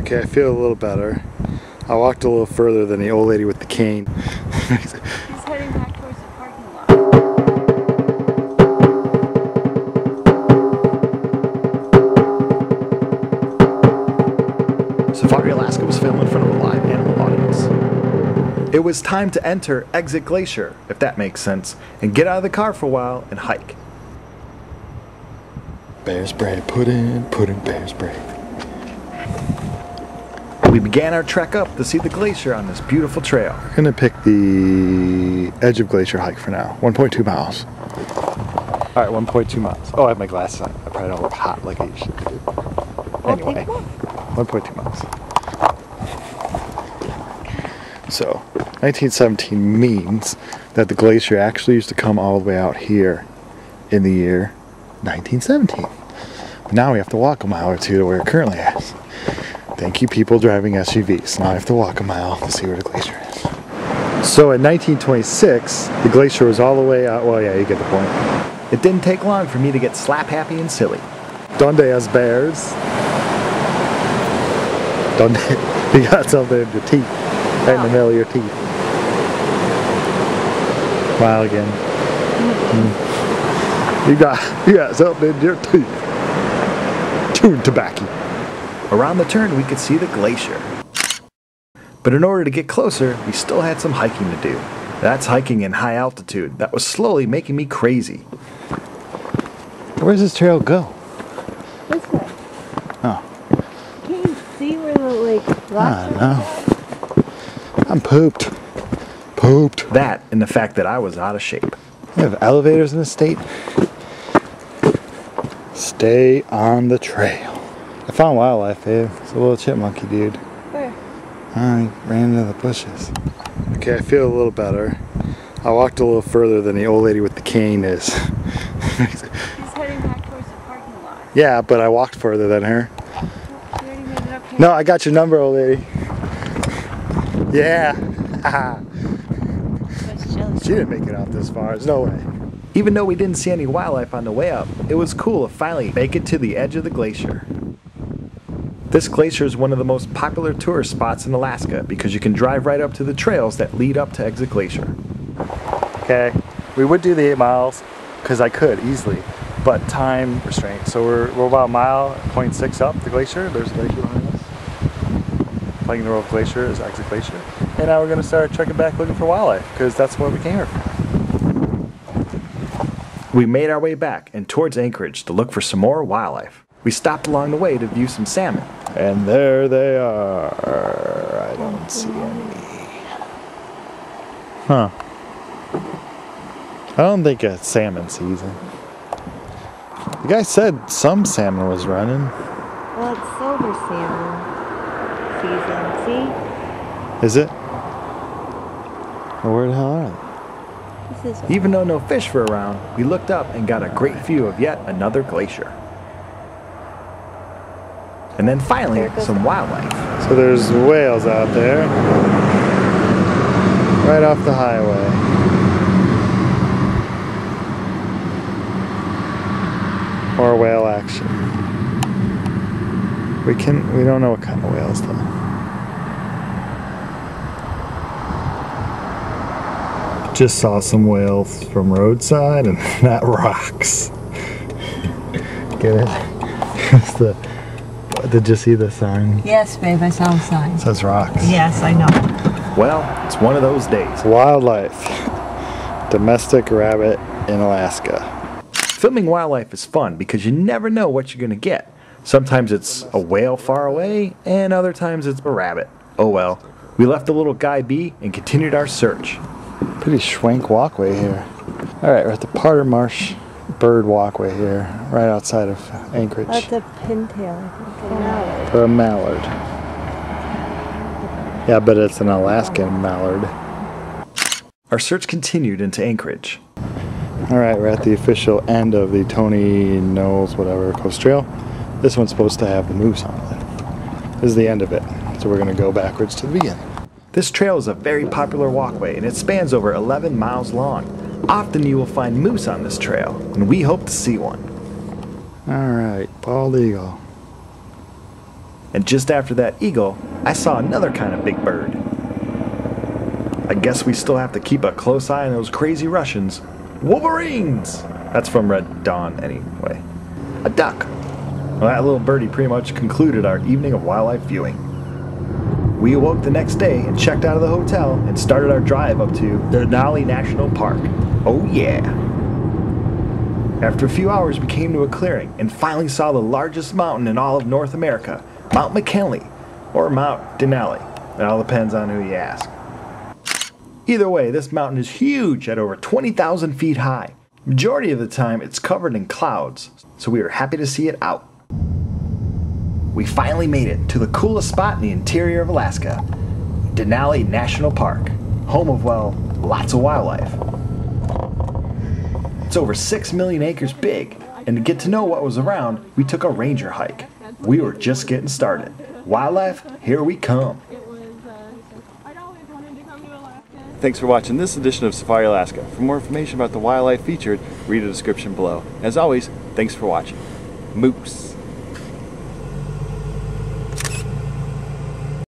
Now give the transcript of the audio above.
Okay, I feel a little better. I walked a little further than the old lady with the cane. He's heading back towards the parking lot. Safari Alaska was filmed in front of a live animal audience. It was time to enter Exit Glacier, if that makes sense, and get out of the car for a while and hike. Bear spray, put in bear spray. We began our trek up to see the glacier on this beautiful trail. We're gonna pick the edge of Glacier hike for now, 1.2 miles. All right, 1.2 miles. Oh, I have my glasses on. I probably don't look hot like I usually do. Anyway, 1.2 miles. So, 1917 means that the glacier actually used to come all the way out here in the year 1917. But now we have to walk a mile or two to where it currently is. Thank you, people driving SUVs. Now I have to walk a mile to see where the glacier is. So in 1926, the glacier was all the way out. Well, yeah, you get the point. It didn't take long for me to get slap happy and silly. Donde as bears? Donde? You got something in your teeth. Right in the middle of your teeth. Smile again. You got something in your teeth. Chewing tobacco. Around the turn, we could see the glacier. But in order to get closer, we still had some hiking to do. That's hiking in high altitude. That was slowly making me crazy. Where does this trail go? This way. Oh. Can't you see where the glacier is? No. I'm pooped. Pooped. That and the fact that I was out of shape. We have elevators in the state. Stay on the trail. I found wildlife, babe. It's a little chipmunky dude. Where? I ran into the bushes. Okay, I feel a little better. I walked a little further than the old lady with the cane is. He's heading back towards the parking lot. Yeah, but I walked further than her. She already made it up here. No, I got your number, old lady. Yeah. She didn't make it out this far. There's no way. Even though we didn't see any wildlife on the way up, it was cool to finally make it to the edge of the glacier. This glacier is one of the most popular tourist spots in Alaska because you can drive right up to the trails that lead up to Exit Glacier. Okay, we would do the 8 miles because I could easily, but time restraint. So we're about 1.6 up the glacier. There's a glacier behind us. Playing the role of Glacier is Exit Glacier. And now we're going to start trekking back looking for wildlife because that's what we came here for. We made our way back and towards Anchorage to look for some more wildlife. We stopped along the way to view some salmon. And there they are. I don't see any. Huh. I don't think it's salmon season. The guy said some salmon was running. Well, it's silver salmon season. See? Is it? Well, where the hell are they? This is Even though no fish were around, we looked up and got a great view of yet another glacier. And then finally, some wildlife. So there's whales out there, right off the highway. Or whale action. We don't know what kind of whales though. Just saw some whales from roadside and that rocks. Get it? It's the. Did you see the sign? Yes, babe, I saw the sign. It says rocks. Yes, I know. Well, it's one of those days. Wildlife. Domestic rabbit in Alaska. Filming wildlife is fun because you never know what you're going to get. Sometimes it's a whale far away, and other times it's a rabbit. Oh well. We left the little guy be and continued our search. Pretty schwank walkway here. Alright, we're at the Parter Marsh bird walkway here, right outside of Anchorage. That's a pintail, I think. A mallard. For a mallard. Yeah, but it's an Alaskan mallard. Our search continued into Anchorage. Alright, we're at the official end of the Tony Knowles, whatever, Coast Trail. This one's supposed to have the moose on it. This is the end of it, so we're going to go backwards to the beginning. This trail is a very popular walkway, and it spans over 11 miles long. Often you will find moose on this trail, and we hope to see one. Alright, bald eagle. And just after that eagle, I saw another kind of big bird. I guess we still have to keep a close eye on those crazy Russians. Wolverines! That's from Red Dawn anyway. A duck. Well, that little birdie pretty much concluded our evening of wildlife viewing. We awoke the next day and checked out of the hotel and started our drive up to DENALI National Park. Oh yeah! After a few hours we came to a clearing and finally saw the largest mountain in all of North America, Mount McKINLEY, or Mount DENALI. It all depends on who you ask. Either way, this mountain is huge at over 20,000 feet high. Majority of the time it's covered in clouds, so we were happy to see it out. We finally made it to the coolest spot in the interior of Alaska, DENALI National Park, home of, well, lots of wildlife. It's over 6 million acres big, and to get to know what was around, we took a ranger hike. We were just getting started. Wildlife, here we come. Thanks for watching this edition of Safari Alaska. For more information about the wildlife featured, read the description below. As always, thanks for watching. Moose.